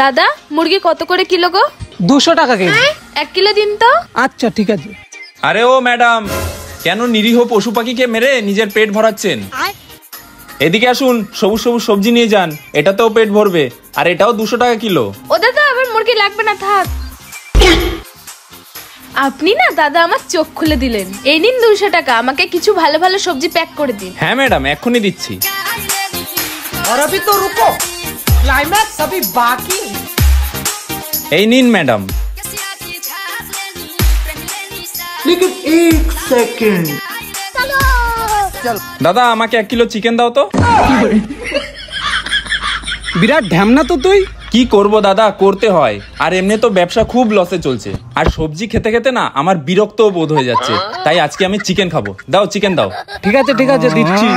দাদা মুরগি কত করে কিলো গো? 200 টাকা কেজি। 1 কিলো দিন তো। আচ্ছা ঠিক আছে। আরে ও ম্যাডাম, কেন নিরীহ পশু পাখিকে মেরে নিজের পেট ভরাচ্ছেন? এদিকে আসুন, সবুজ সবুজ সবজি নিয়ে যান, এটাতেও পেট ভরবে, আর এটাও 200 টাকা কিলো। ও দাদা আবার মুরগি লাগবে না, থাক। আপনি না দাদা আমার চোখ খুলে দিলেন। এই নিন 200 টাকা, আমাকে কিছু ভালো ভালো সবজি প্যাক করে দিন। হ্যাঁ ম্যাডাম, এক্ষুনি দিচ্ছি। और अभी तो रुको, क्लाइमैक्स अभी बाकी। এই নিন ম্যাডাম। लेकिन 1 सेकंड। দাদা আমাকে 1 কিলো চিকেন দাও তো। বিরাট ঢ্যামনা তো তুই। কি করব দাদা, করতে হয়, আর এমনি তো ব্যবসা খুব লসে চলছে, আর সবজি খেতে খেতে না আমার বিরক্তও বোধ হয়ে যাচ্ছে, তাই আজকে আমি চিকেন খাবো। দাও চিকেন দাও। ঠিক আছে দিচ্ছি।